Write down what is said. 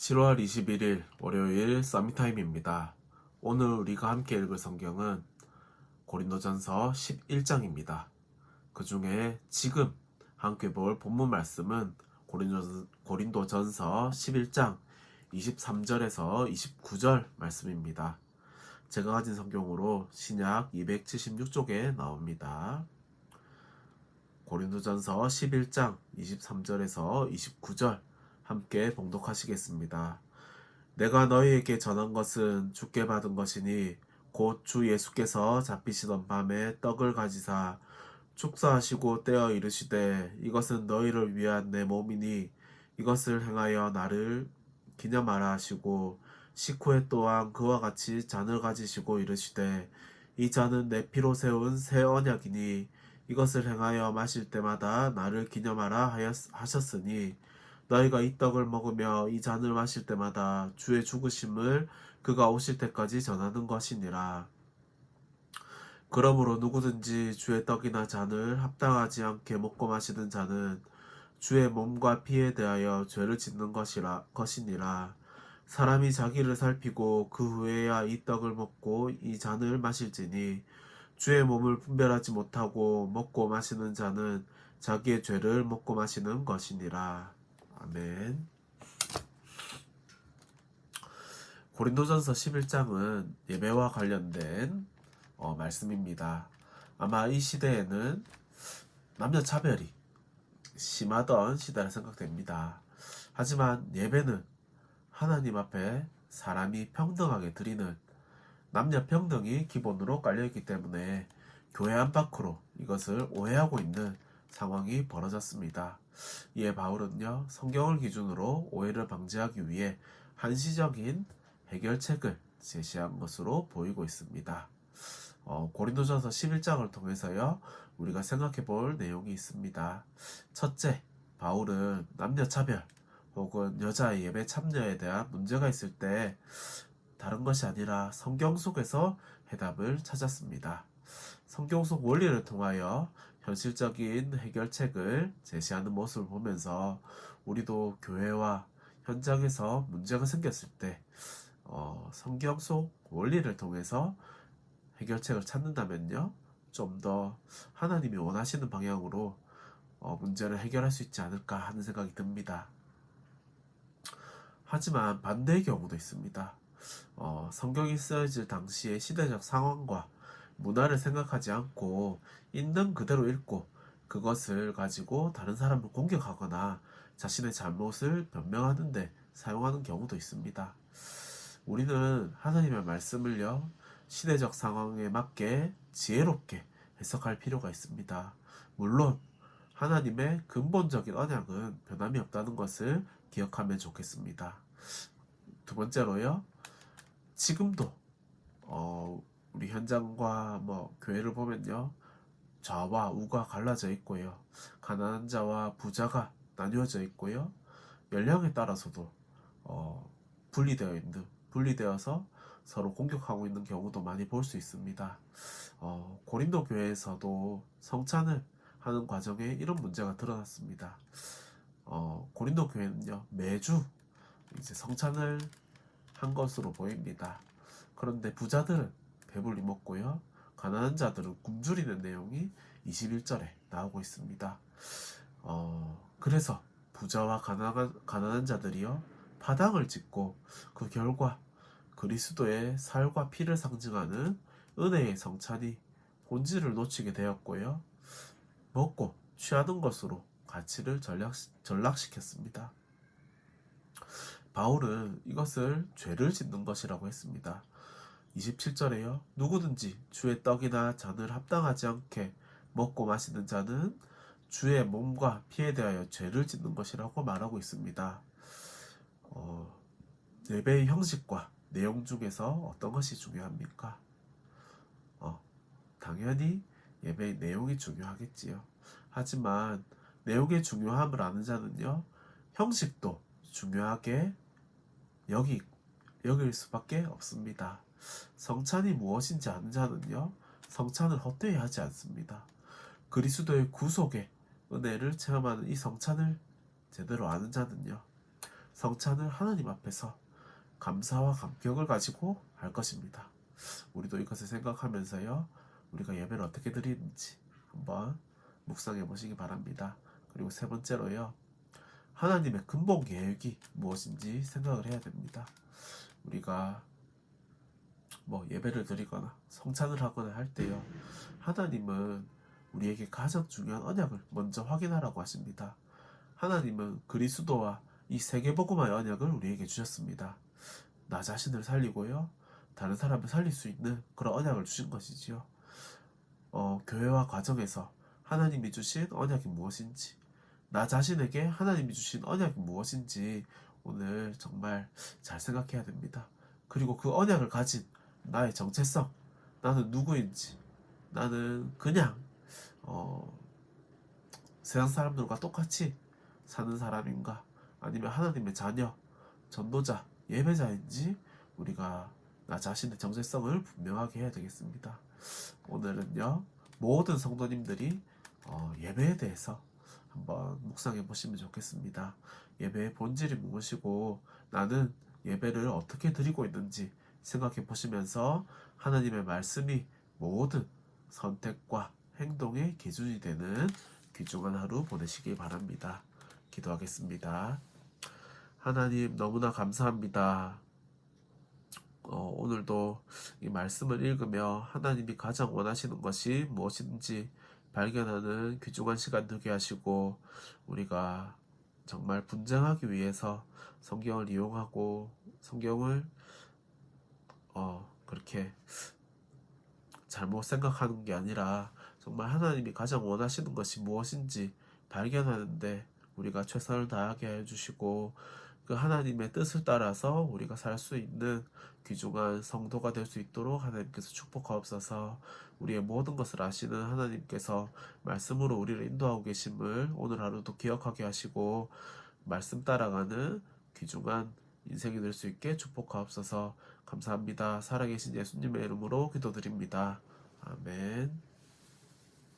7월 21일 월요일 서밋타임입니다. 오늘 우리가 함께 읽을 성경은 고린도전서 11장입니다. 그 중에 지금 함께 볼 본문 말씀은 고린도전서 11장 23절에서 29절 말씀입니다. 제가 가진 성경으로 신약 276쪽에 나옵니다. 고린도전서 11장 23절에서 29절 함께 봉독하시겠습니다. 내가 너희에게 전한 것은 주께 받은 것이니 곧 주 예수께서 잡히시던 밤에 떡을 가지사 축사하시고 떼어 이르시되 이것은 너희를 위한 내 몸이니 이것을 행하여 나를 기념하라 하시고 식후에 또한 그와 같이 잔을 가지시고 이르시되 이 잔은 내 피로 세운 새 언약이니 이것을 행하여 마실 때마다 나를 기념하라 하셨으니 너희가 이 떡을 먹으며 이 잔을 마실 때마다 주의 죽으심을 그가 오실 때까지 전하는 것이니라. 그러므로 누구든지 주의 떡이나 잔을 합당하지 않게 먹고 마시는 자는 주의 몸과 피에 대하여 죄를 짓는 것이니라. 사람이 자기를 살피고 그 후에야 이 떡을 먹고 이 잔을 마실지니 주의 몸을 분별하지 못하고 먹고 마시는 자는 자기의 죄를 먹고 마시는 것이니라. 아멘. 고린도전서 11장은 예배와 관련된 말씀입니다. 아마 이 시대에는 남녀 차별이 심하던 시대라 생각됩니다. 하지만 예배는 하나님 앞에 사람이 평등하게 드리는 남녀 평등이 기본으로 깔려있기 때문에 교회 안팎으로 이것을 오해하고 있는 상황이 벌어졌습니다. 이에 바울은요, 성경을 기준으로 오해를 방지하기 위해 한시적인 해결책을 제시한 것으로 보이고 있습니다. 고린도전서 11장을 통해서요, 우리가 생각해 볼 내용이 있습니다. 첫째, 바울은 남녀 차별 혹은 여자의 예배 참여에 대한 문제가 있을 때 다른 것이 아니라 성경 속에서 해답을 찾았습니다. 성경 속 원리를 통하여 현실적인 해결책을 제시하는 모습을 보면서 우리도 교회와 현장에서 문제가 생겼을 때 성경 속 원리를 통해서 해결책을 찾는다면요, 좀 더 하나님이 원하시는 방향으로 문제를 해결할 수 있지 않을까 하는 생각이 듭니다. 하지만 반대의 경우도 있습니다. 성경이 쓰여질 당시의 시대적 상황과 문화를 생각하지 않고 있는 그대로 읽고 그것을 가지고 다른 사람을 공격하거나 자신의 잘못을 변명하는 데 사용하는 경우도 있습니다. 우리는 하나님의 말씀을요, 시대적 상황에 맞게 지혜롭게 해석할 필요가 있습니다. 물론 하나님의 근본적인 언약은 변함이 없다는 것을 기억하면 좋겠습니다. 두 번째로요, 지금도 우리 현장과 교회를 보면요, 좌와 우가 갈라져 있고요, 가난한 자와 부자가 나뉘어져 있고요, 연령에 따라서도 분리되어서 서로 공격하고 있는 경우도 많이 볼 수 있습니다. 고린도 교회에서도 성찬을 하는 과정에 이런 문제가 드러났습니다. 고린도 교회는요, 매주 이제 성찬을 한 것으로 보입니다. 그런데 부자들은 배불리 먹고요, 가난한 자들은 굶주리는 내용이 21절에 나오고 있습니다. 그래서 부자와 가난한 자들이요, 파당을 짓고 그 결과 그리스도의 살과 피를 상징하는 은혜의 성찬이 본질을 놓치게 되었고요, 먹고 취하는 것으로 가치를 전락시켰습니다. 바울은 이것을 죄를 짓는 것이라고 했습니다. 27절에요. 누구든지 주의 떡이나 잔을 합당하지 않게 먹고 마시는 자는 주의 몸과 피에 대하여 죄를 짓는 것이라고 말하고 있습니다. 예배의 형식과 내용 중에서 어떤 것이 중요합니까? 당연히 예배의 내용이 중요하겠지요. 하지만 내용의 중요함을 아는 자는요, 형식도 중요하게 여길 수밖에 없습니다. 성찬이 무엇인지 아는 자는요, 성찬을 헛되이 하지 않습니다. 그리스도의 구속의 은혜를 체험하는 이 성찬을 제대로 아는 자는요, 성찬을 하나님 앞에서 감사와 감격을 가지고 할 것입니다. 우리도 이것을 생각하면서요, 우리가 예배를 어떻게 드리는지 한번 묵상해 보시기 바랍니다. 그리고 세 번째로요, 하나님의 근본 계획이 무엇인지 생각을 해야 됩니다. 우리가 뭐 예배를 드리거나 성찬을 하거나 할 때요, 하나님은 우리에게 가장 중요한 언약을 먼저 확인하라고 하십니다. 하나님은 그리스도와 이 세계복음화의 언약을 우리에게 주셨습니다. 나 자신을 살리고요, 다른 사람을 살릴 수 있는 그런 언약을 주신 것이지요. 교회와 가정에서 하나님이 주신 언약이 무엇인지, 나 자신에게 하나님이 주신 언약이 무엇인지 오늘 정말 잘 생각해야 됩니다. 그리고 그 언약을 가진 나의 정체성, 나는 누구인지, 나는 그냥 세상 사람들과 똑같이 사는 사람인가, 아니면 하나님의 자녀, 전도자, 예배자인지 우리가 나 자신의 정체성을 분명하게 해야 되겠습니다. 오늘은요, 모든 성도님들이 예배에 대해서 한번 묵상해 보시면 좋겠습니다. 예배의 본질이 무엇이고 나는 예배를 어떻게 드리고 있는지 생각해 보시면서 하나님의 말씀이 모든 선택과 행동의 기준이 되는 귀중한 하루 보내시기 바랍니다. 기도하겠습니다. 하나님, 너무나 감사합니다. 오늘도 이 말씀을 읽으며 하나님이 가장 원하시는 것이 무엇인지 발견하는 귀중한 시간 되게 하시고, 우리가 정말 분쟁하기 위해서 성경을 이용하고 성경을 그렇게 잘못 생각하는 게 아니라 정말 하나님이 가장 원하시는 것이 무엇인지 발견하는데 우리가 최선을 다하게 해주시고, 그 하나님의 뜻을 따라서 우리가 살 수 있는 귀중한 성도가 될 수 있도록 하나님께서 축복하옵소서. 우리의 모든 것을 아시는 하나님께서 말씀으로 우리를 인도하고 계심을 오늘 하루도 기억하게 하시고, 말씀 따라가는 귀중한 인생이 될 수 있게 축복하옵소서. 감사합니다. 살아계신 예수님의 이름으로 기도드립니다. 아멘.